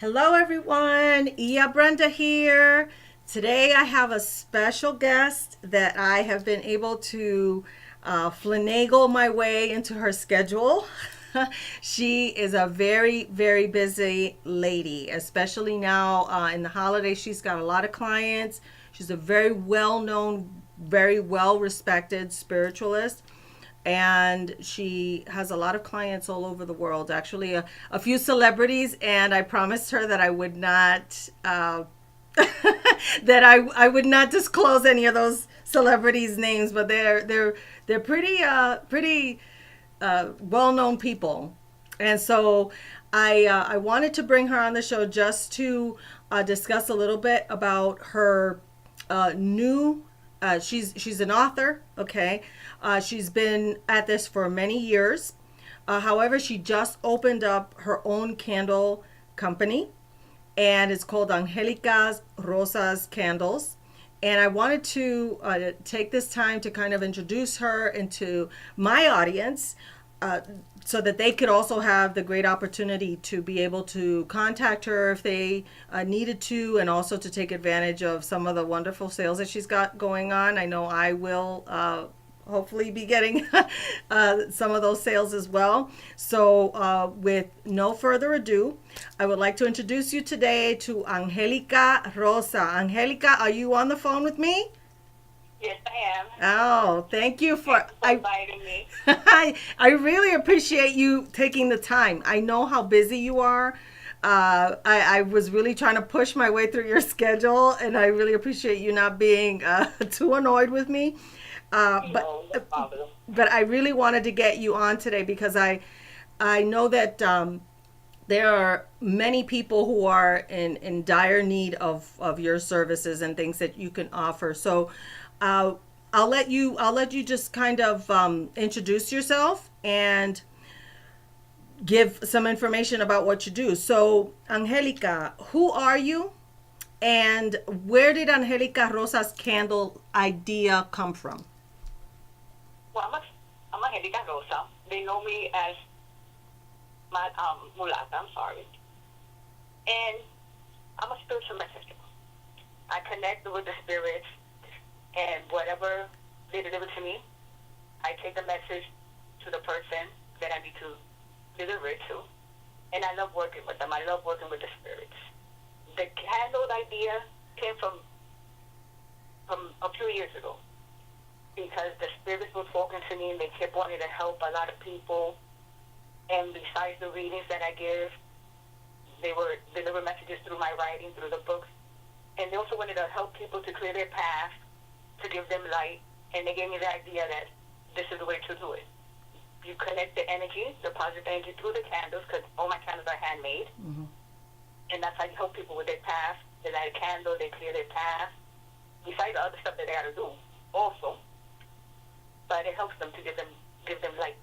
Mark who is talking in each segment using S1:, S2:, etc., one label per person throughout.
S1: Hello, everyone. Ia Brenda here. Today, I have a special guest that I have been able to finagle my way into her schedule. She is a very, very busy lady, especially now in the holidays. She's got a lot of clients. She's a very well known, very well respected spiritualist, and she has a lot of clients all over the world, actually a few celebrities, and I promised her that I would not I would not disclose any of those celebrities names, but they're pretty well-known people. And so I wanted to bring her on the show just to discuss a little bit about her new. She's an author. Okay, she's been at this for many years. However, she just opened up her own candle company, and it's called Angelicas Rosa's Candles. And I wanted to take this time to kind of introduce her into my audience, uh, so that they could also have the great opportunity to be able to contact her if they needed to, and also to take advantage of some of the wonderful sales that she's got going on. I know I will hopefully be getting some of those sales as well. So, with no further ado, I would like to introduce you today to Angelica Rosa. Angelica, are you on the phone with me?
S2: Yes, I am.
S1: Oh, thank you
S2: Thank
S1: for
S2: you for inviting me.
S1: I really appreciate you taking the time. I know how busy you are. I was really trying to push my way through your schedule, and I really appreciate you not being too annoyed with me. Uh, but
S2: No, no problem.
S1: but I really wanted to get you on today because I know that there are many people who are in dire need of your services and things that you can offer. So uh, I'll let you just kind of introduce yourself and give some information about what you do. So, Angelica, who are you, and where did Angelica Rosa's candle idea come from?
S2: Well, I'm a Angelica Rosa. They know me as my mulata. I'm sorry, and I'm a spiritual messenger. I connect with the spirits, and whatever they deliver to me, I take the message to the person that I need to deliver it to, and I love working with them. I love working with the spirits. The candle idea came from a few years ago, because the spirits were talking to me and they kept wanting to help a lot of people. And besides the readings that I give, they were deliver messages through my writing, through the books. And they also wanted to help people to clear their path, to give them light. And they gave me the idea that this is the way to do it. You connect the energy, the positive energy, through the candles, because all my candles are handmade.
S1: Mm-hmm.
S2: And that's how you help people with their path. They light a candle, they clear their path. Besides the other stuff that they got to do also. But it helps them to give them light.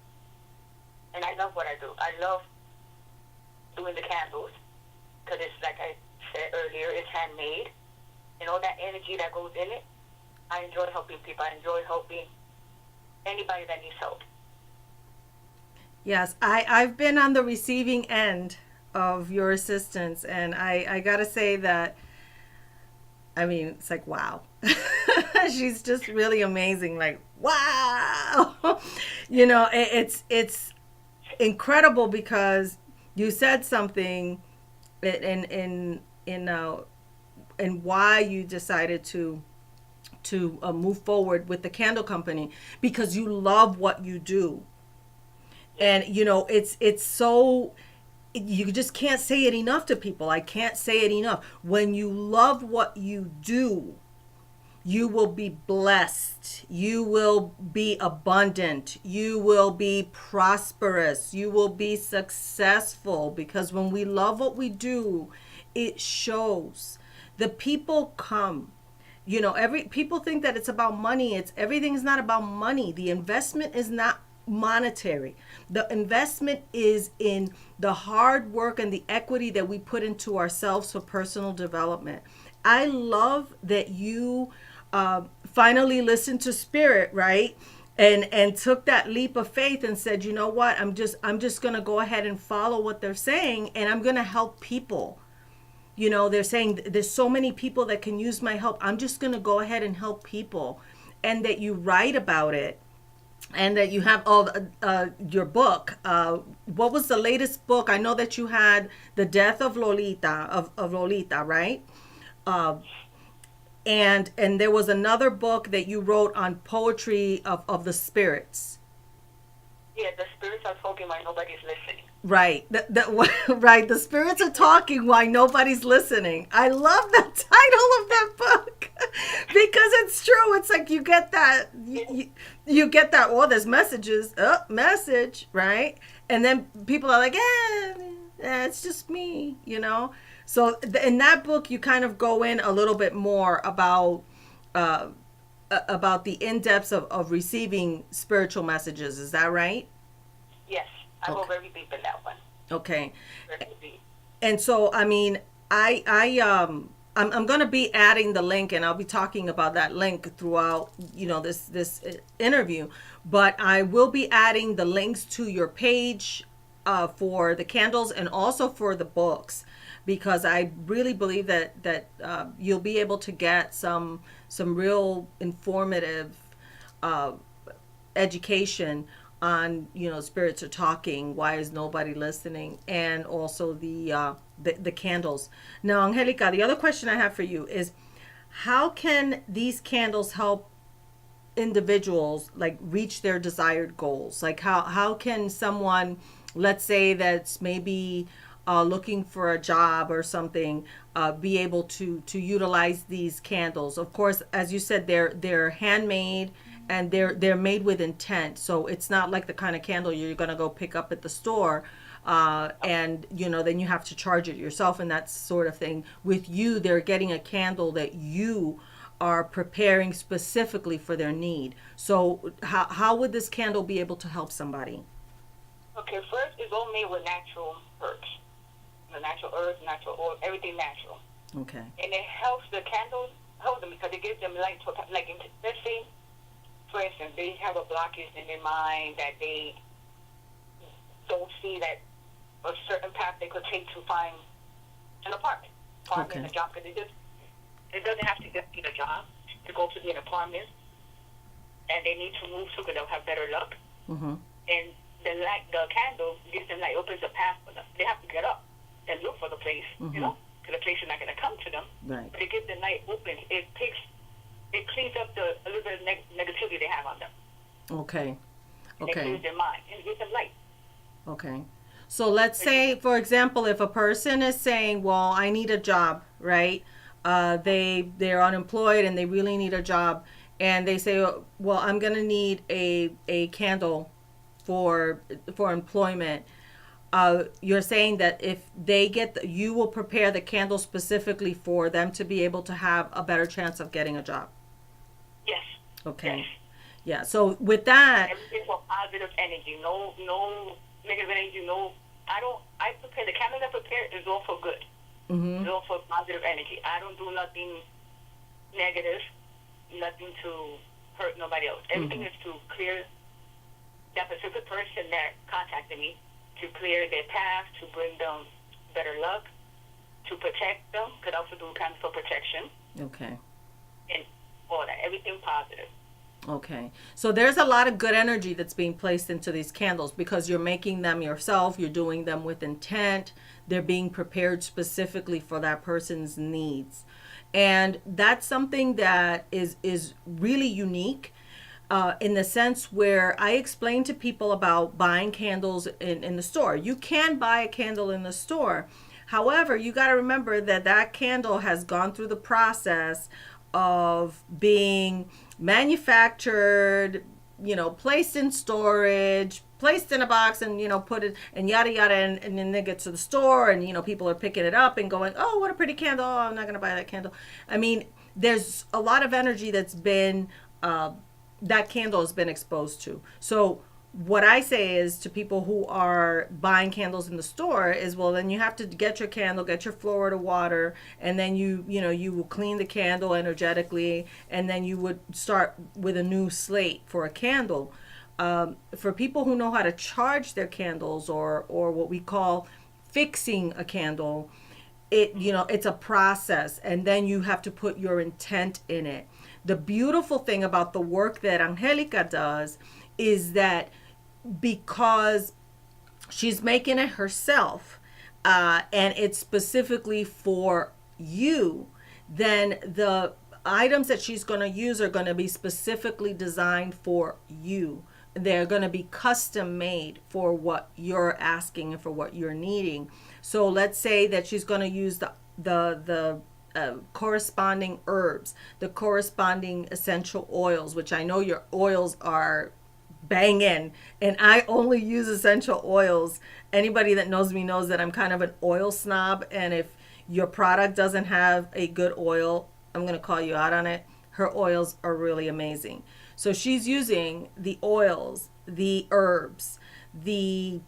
S2: And I love what I do. I love doing the candles, because it's like I said earlier, it's handmade, and all that energy that goes in it. I enjoy helping people. I enjoy helping anybody that needs help.
S1: Yes, I've been on the receiving end of your assistance, and I gotta say that, I mean, it's like, wow. She's just really amazing. Like, wow. It's incredible because you said something in and why you decided to move forward with the candle company, because you love what you do.
S2: Yes.
S1: And it's so, you just can't say it enough to people. I can't say it enough. When you love what you do, you will be blessed. You will be abundant. You will be prosperous. You will be successful, because when we love what we do, it shows. The people come. Every people think that it's about money. It's everything is not about money. The investment is not monetary. The investment is in the hard work and the equity that we put into ourselves for personal development. I love that you finally listened to spirit, right? And took that leap of faith and said, what, I'm just going to go ahead and follow what they're saying, and I'm going to help people. they're saying there's so many people that can use my help. I'm just going to go ahead and help people. And that you write about it, and that you have all your book. What was the latest book? I know that you had The Death of Lolita, of Lolita, right? Uh, and there was another book that you wrote on poetry of the spirits.
S2: Yeah, the spirits are talking while nobody's listening.
S1: Right. Right. The spirits are talking while nobody's listening. I love the title of that book because it's true. It's like you get that, you get that, oh, there's messages, message, right? And then people are like, it's just me. So in that book, you kind of go in a little bit more uh, about the in-depths of receiving spiritual messages. Is that right?
S2: Yes, I go
S1: Okay.
S2: very deep in that one.
S1: Okay.
S2: Very deep.
S1: And so, I mean, I'm going to be adding the link, and I'll be talking about that link throughout, this interview. But I will be adding the links to your page for the candles and also for the books, because I really believe that you'll be able to get some real informative uh, education on spirits are talking, why is nobody listening, and also the candles. Now, Angelica, the other question I have for you is, how can these candles help individuals like reach their desired goals? Like how can someone, let's say that's maybe looking for a job or something, be able to utilize these candles? Of course, as you said, they're handmade, and they're made with intent. So it's not like the kind of candle you're gonna go pick up at the store, and then you have to charge it yourself and that sort of thing. With you, they're getting a candle that you are preparing specifically for their need. So how would this candle be able to help somebody?
S2: Okay, first, it's all made with natural herbs. The natural herbs, natural oil, everything natural.
S1: Okay.
S2: And it helps the candles, help them because it gives them light to, like, let's say, for instance, they have a blockage in their mind that they don't see that a certain path they could take to find an apartment,
S1: Okay.
S2: a job, because it doesn't have to just be a job to go to be an apartment, and they need to move so that they'll have better luck.
S1: Mm-hmm.
S2: And the candle gives them light, opens a path for them. They have to get up and look for the place,
S1: Mhm.
S2: because the place is not going to come to them.
S1: Right.
S2: But it gives them light open. It cleans up a little bit of negativity they have on them.
S1: Okay.
S2: It clears their mind and it gives them light.
S1: Okay. So let's say, for example, if a person is saying, well, I need a job, right? They're unemployed and they really need a job. And they say, well, I'm going to need a candle for employment. You're saying that if they you will prepare the candle specifically for them to be able to have a better chance of getting a job.
S2: Yes.
S1: Okay.
S2: Yes.
S1: Yeah. So with that,
S2: Everything for positive energy. No negative energy. I prepare, the candle I prepare is all for good.
S1: mm-hmm.
S2: It's all for positive energy. I don't do nothing negative, nothing to hurt nobody else. Everything is to clear that specific person that contacted me, to clear their path, to bring them better luck, to protect them. Could also do kind of for protection
S1: Okay.
S2: and all that. Everything positive.
S1: Okay. So there's a lot of good energy that's being placed into these candles because you're making them yourself, you're doing them with intent, they're being prepared specifically for that person's needs. And that's something that is really unique, in the sense where I explain to people about buying candles in the store. You can buy a candle in the store. However, you got to remember that candle has gone through the process of being manufactured, placed in storage, placed in a box, and put it, and yada yada, and then they get to the store, and people are picking it up and going, oh, what a pretty candle, oh, I'm not going to buy that candle. I mean, there's a lot of energy that's been that candle has been exposed to. So what I say is to people who are buying candles in the store is, well, then you have to get your candle, get your Florida water, and then you will clean the candle energetically, and then you would start with a new slate for a candle. For people who know how to charge their candles, or what we call fixing a candle, it's a process, and then you have to put your intent in it. The beautiful thing about the work that Angelica does is that because she's making it herself, and it's specifically for you, then the items that she's going to use are going to be specifically designed for you. They're going to be custom made for what you're asking and for what you're needing. So let's say that she's going to use the corresponding herbs, the corresponding essential oils, which I know your oils are banging, and I only use essential oils. Anybody that knows me knows that I'm kind of an oil snob, and if your product doesn't have a good oil, I'm going to call you out on it. Her oils are really amazing. So she's using the oils, the herbs, the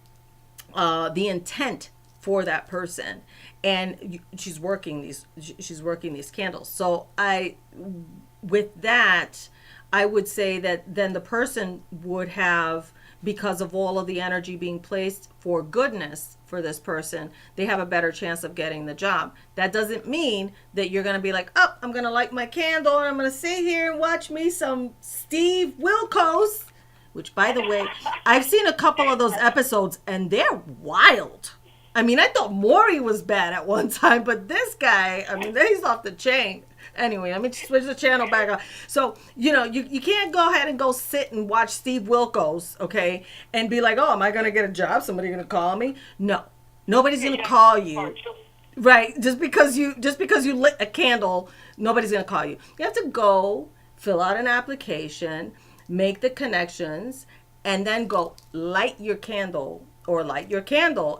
S1: intent for that person, and she's working these candles. So with that, I would say that then the person would have, because of all of the energy being placed for goodness for this person, they have a better chance of getting the job. That doesn't mean that you're going to be like, oh, I'm going to light my candle and I'm going to sit here and watch me some Steve Wilkos, which, by the way, I've seen a couple of those episodes and they're wild. I mean, I thought Maury was bad at one time, but this guy, I mean, he's off the chain. Anyway, let me switch the channel back on. So, you can't go ahead and go sit and watch Steve Wilkos, okay, and be like, oh, am I going to get a job? Somebody going to call me? No. Nobody's going to call you. Right. Just because you lit a candle, nobody's going to call you. You have to go fill out an application, make the connections, and then go light your candle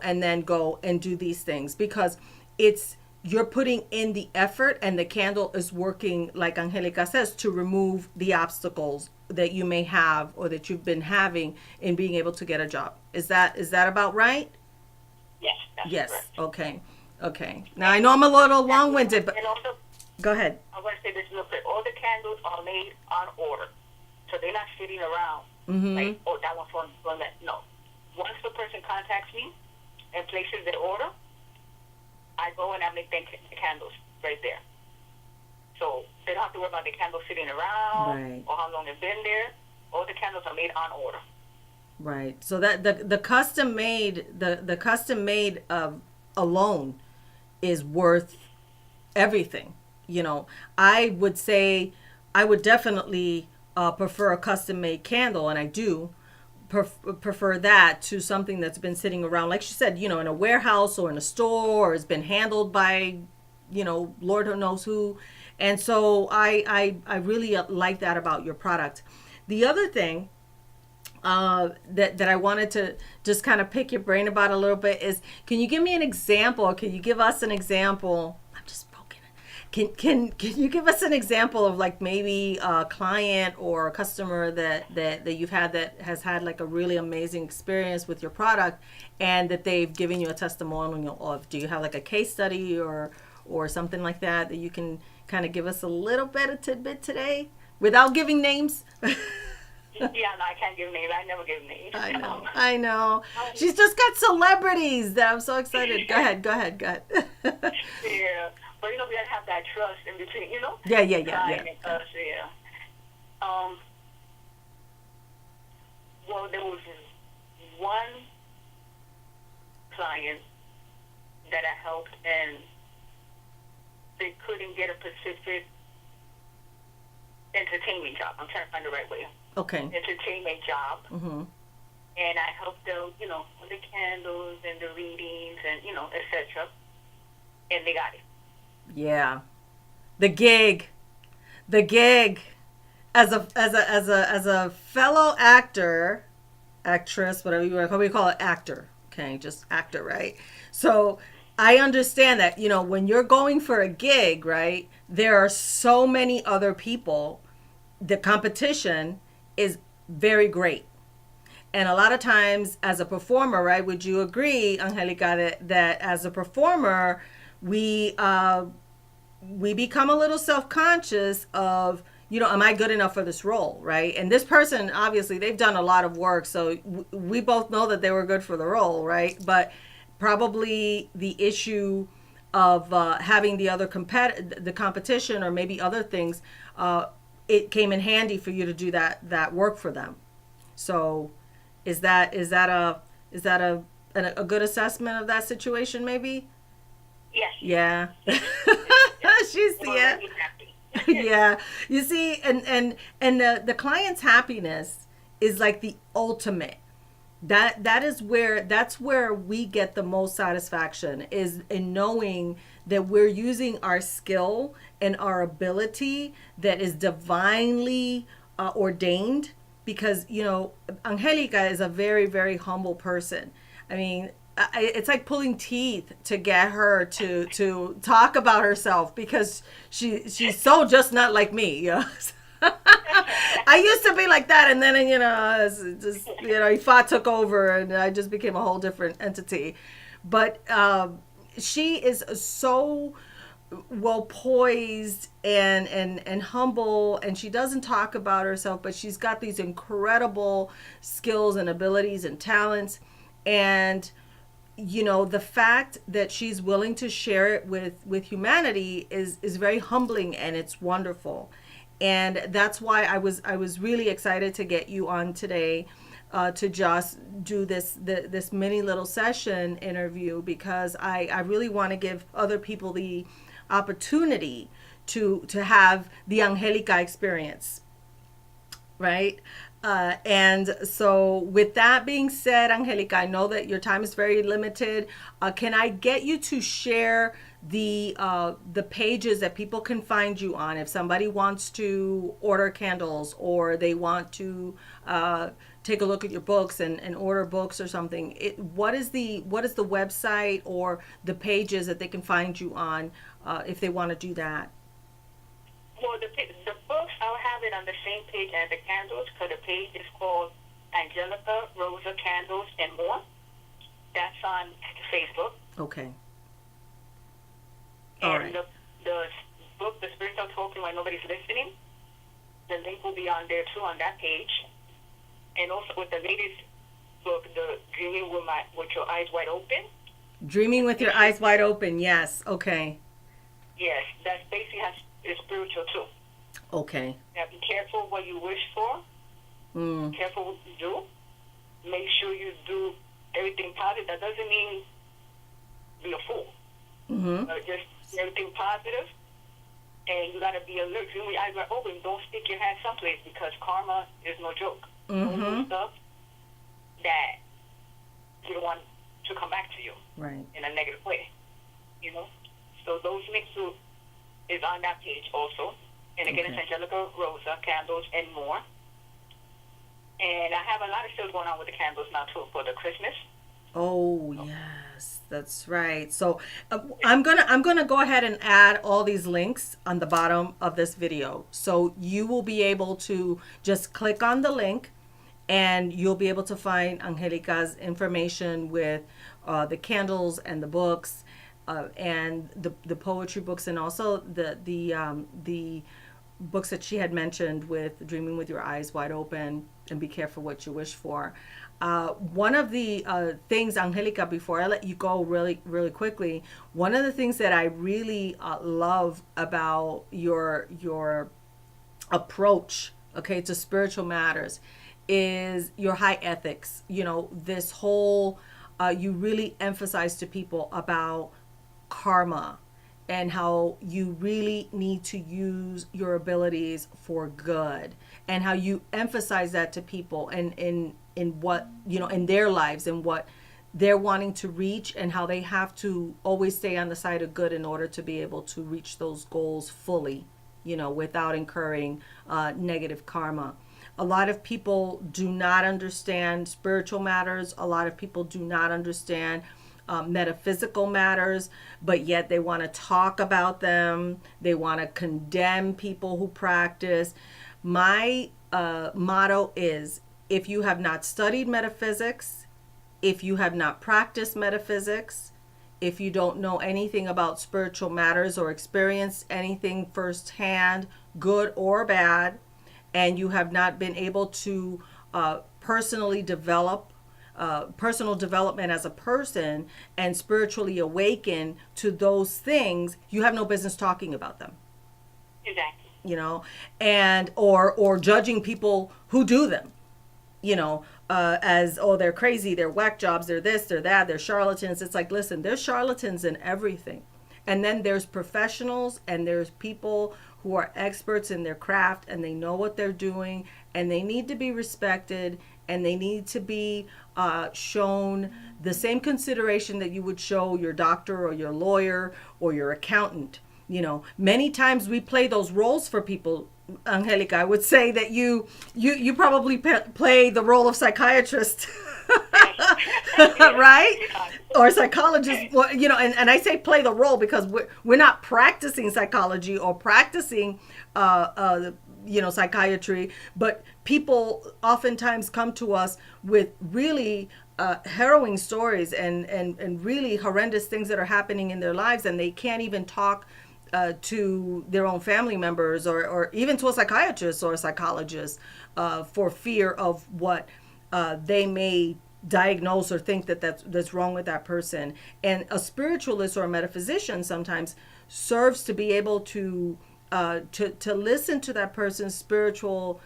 S1: and then go and do these things, because you're putting in the effort, and the candle is working, like Angelica says, to remove the obstacles that you may have or that you've been having in being able to get a job. Is that about right?
S2: Yes, that's correct.
S1: Okay. Now I know I'm a little long-winded, but
S2: also,
S1: go ahead.
S2: I want to say this real quick. All the candles are made on order, so they're not sitting around like, oh, that one's from that. No. Once the person contacts me and places their order, I go and I make the candles right there. So they don't have to worry about the candles sitting around or how long they've been there. All the candles are made on order.
S1: Right. So that the custom made alone is worth everything. I would say I would definitely prefer a custom made candle, and I do prefer that to something that's been sitting around, like she said, in a warehouse or in a store, or has been handled by, Lord who knows who. And so I really like that about your product. The other thing that I wanted to just kind of pick your brain about a little bit is, can you give me an example, or can you give us an example? I'm just broken. Can you give us an example of, like, maybe a client or a customer that you've had that has had like a really amazing experience with your product, and that they've given you a testimonial of? Do you have like a case study or something like that you can kind of give us a little bit of tidbit today without giving names?
S2: Yeah, no, I can't give names. I never give names.
S1: I know. She's just got celebrities that I'm so excited. Go ahead.
S2: Yeah. But, we gotta have that trust in between,
S1: Yeah.
S2: And us, yeah. Well, there was one client that I helped, and they couldn't get a specific entertainment job. I'm trying to find the right way.
S1: Okay.
S2: Entertainment job.
S1: Mm-hmm.
S2: And I helped them, with the candles and the readings and, etc. And they got it.
S1: Yeah. The gig. As a fellow actress, whatever we call it, actor. Okay, just actor, right? So I understand that, when you're going for a gig, right, there are so many other people. The competition is very great. And a lot of times as a performer, right, would you agree, Angelica, that as a performer, we become a little self-conscious of, am I good enough for this role, right? And this person, obviously, they've done a lot of work, so we both know that they were good for the role, right? But probably the issue of having the competition or maybe other things, it came in handy for you to do that work for them. So, is that a good assessment of that situation? Maybe.
S2: Yes.
S1: Yeah.
S2: Yes.
S1: She's
S2: We're
S1: yeah.
S2: really happy.
S1: Yeah. You see, and the client's happiness is like the ultimate. That's where we get the most satisfaction, is in knowing that we're using our skill and our ability that is divinely ordained, because Angelica is a very, very humble person. I mean, it's like pulling teeth to get her to talk about herself, because she's so just not like me. I used to be like that, and then Ifa took over, and I just became a whole different entity. But she is so well poised and humble, and she doesn't talk about herself, but she's got these incredible skills and abilities and talents. And the fact that she's willing to share it with humanity is very humbling, and it's wonderful. And that's why I was really excited to get you on today, to just do this mini little session interview, because I really want to give other people the opportunity to have the Angelica experience, right? And so, with that being said, Angelica, I know that your time is very limited. Can I get you to share the pages that people can find you on if somebody wants to order candles, or they want to take a look at your books and order books or something? What is the website or the pages that they can find you on, if they want to do that?
S2: Well, the books, I'll have it on the same page as the candles, because the page is called Angelica Rosa Candles and More. That's on Facebook.
S1: Okay. All
S2: And
S1: right.
S2: the book, The Spiritual Talking When Nobody's Listening, the link will be on there too, on that page. And also with the latest book, The Dreaming with Your Eyes Wide Open.
S1: Dreaming with your eyes wide open. Yes. Okay.
S2: Yes, that basically is spiritual too.
S1: Okay.
S2: Now be careful what you wish for.
S1: Mm.
S2: Careful what you do. Make sure you do everything positive. That doesn't mean be a fool.
S1: Mm-hmm.
S2: Just everything positive. And you got to be alert. When your eyes are open, don't stick your hand someplace, because karma is no joke. Don't do stuff that you don't want to come back to you
S1: Right.
S2: in a negative way. So those links is on that page also. And again,
S1: Okay.
S2: it's Angelica Rosa, Candles and More. And I have a lot of sales going on with the candles now too for the Christmas.
S1: Oh yes, that's right. So I'm gonna go ahead and add all these links on the bottom of this video, so you will be able to just click on the link, and you'll be able to find Angelica's information with the candles and the books, and the poetry books, and also the books that she had mentioned, with Dreaming with Your Eyes Wide Open and Be Careful What You Wish For. One of the things, Angelica, before I let you go really, really quickly, one of the things that I really love about your approach, okay, to spiritual matters, is your high ethics. This whole, you really emphasize to people about karma, and how you really need to use your abilities for good, and how you emphasize that to people, and in what in their lives, and what they're wanting to reach, and how they have to always stay on the side of good in order to be able to reach those goals fully, without incurring negative karma. A lot of people do not understand spiritual matters. A lot of people do not understand metaphysical matters, but yet they want to talk about them. They want to condemn people who practice. My motto is, if you have not studied metaphysics, if you have not practiced metaphysics, if you don't know anything about spiritual matters or experienced anything firsthand, good or bad, and you have not been able to personally develop personal development as a person and spiritually awaken to those things, you have no business talking about them.
S2: Exactly.
S1: You know, and or judging people who do them, you know, as, oh, they're crazy, they're whack jobs, they're this, they're that, they're charlatans. It's like, listen, there's charlatans in everything. And then there's professionals and there's people who are experts in their craft and they know what they're doing and they need to be respected and they need to be shown the same consideration that you would show your doctor or your lawyer or your accountant. You know, many times we play those roles for people. Angelica, I would say that you probably play the role of psychiatrist, right? Or psychologist, well, you know, and I say play the role because we're not practicing psychology or practicing, you know, psychiatry, but people oftentimes come to us with really harrowing stories and really horrendous things that are happening in their lives, and they can't even talk to their own family members or even to a psychiatrist or a psychologist for fear of what they may diagnose or think that's wrong with that person. And a spiritualist or a metaphysician sometimes serves to be able to listen to that person's spiritual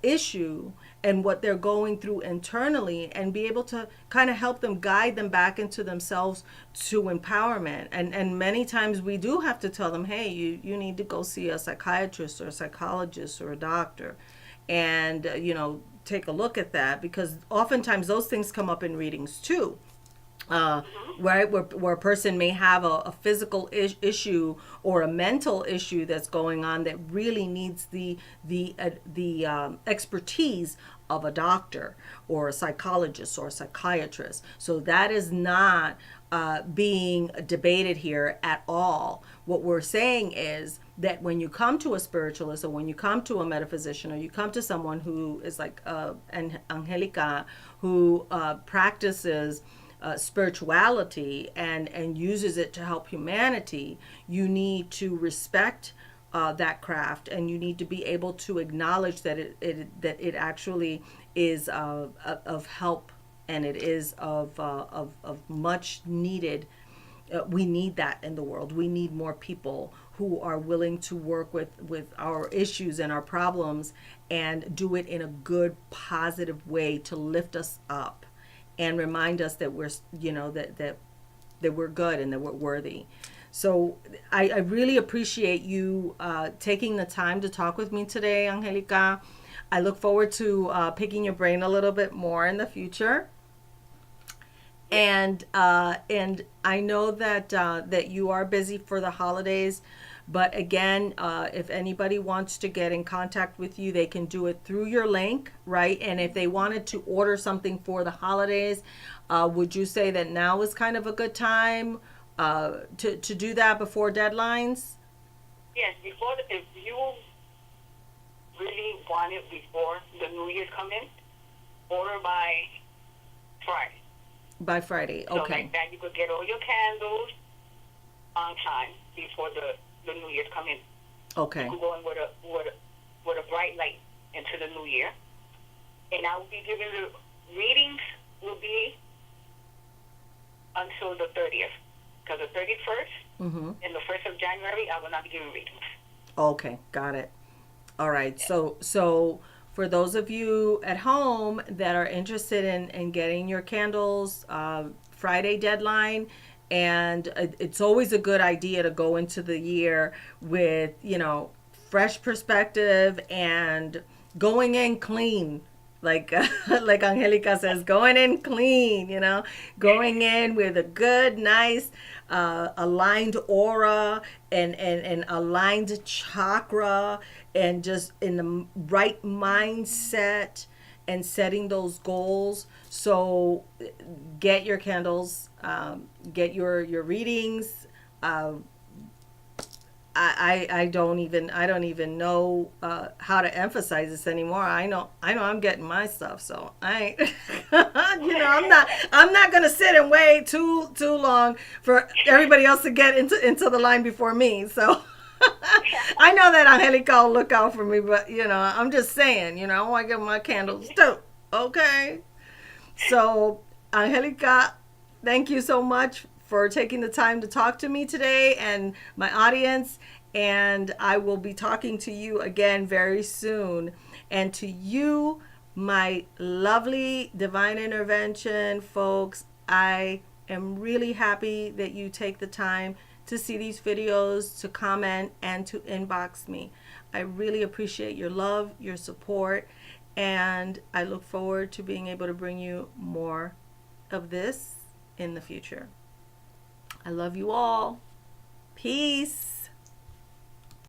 S1: issue and what they're going through internally and be able to kind of help them, guide them back into themselves to empowerment. And many times we do have to tell them, hey, you need to go see a psychiatrist or a psychologist or a doctor and, you know, take a look at that, because oftentimes those things come up in readings too. Right, where a person may have a physical issue or a mental issue that's going on that really needs the expertise of a doctor or a psychologist or a psychiatrist. So that is not being debated here at all. What we're saying is that when you come to a spiritualist or when you come to a metaphysician or you come to someone who is like Angelica, who practices spirituality and uses it to help humanity, you need to respect that craft, and you need to be able to acknowledge that it actually is of help, and it is of much needed. We need that in the world. We need more people who are willing to work with our issues and our problems and do it in a good, positive way to lift us up and remind us that we're, you know, that we're good and that we're worthy. So I really appreciate you taking the time to talk with me today, Angelica. I look forward to picking your brain a little bit more in the future. And I know that you are busy for the holidays, but again, if anybody wants to get in contact with you, they can do it through your link, right? And if they wanted to order something for the holidays, would you say that now is kind of a good time to do that before deadlines?
S2: Yes, if you really want it before the New Year's come in, order by Friday.
S1: By Friday,
S2: So
S1: okay.
S2: like that, you could get all your candles on time before the New Year's come in.
S1: Okay.
S2: You could go in with a bright light into the New Year, and I will be giving the readings will be until the 30th, because the 31st and the 1st of January I will not be giving readings.
S1: Okay, got it. All right. So for those of you at home that are interested in getting your candles, Friday deadline, and it's always a good idea to go into the year with, you know, fresh perspective and going in clean. Like like Angelica says, going in clean, you know, going in with a good, nice, aligned aura and aligned chakra, and just in the right mindset and setting those goals. So get your candles, get your readings. I don't even know how to emphasize this anymore. I know I'm getting my stuff, so I you know, I'm not gonna sit and wait too long for everybody else to get into the line before me. So I know that Angelica will look out for me, but you know, I'm just saying, you know, I want to get my candles too. Okay. So, Angelica, thank you so much for taking the time to talk to me today and my audience. And I will be talking to you again very soon. And to you, my lovely divine intervention folks, I am really happy that you take the time to see these videos, to comment, and to inbox me. I really appreciate your love, your support, and I look forward to being able to bring you more of this in the future. I love you all. Peace.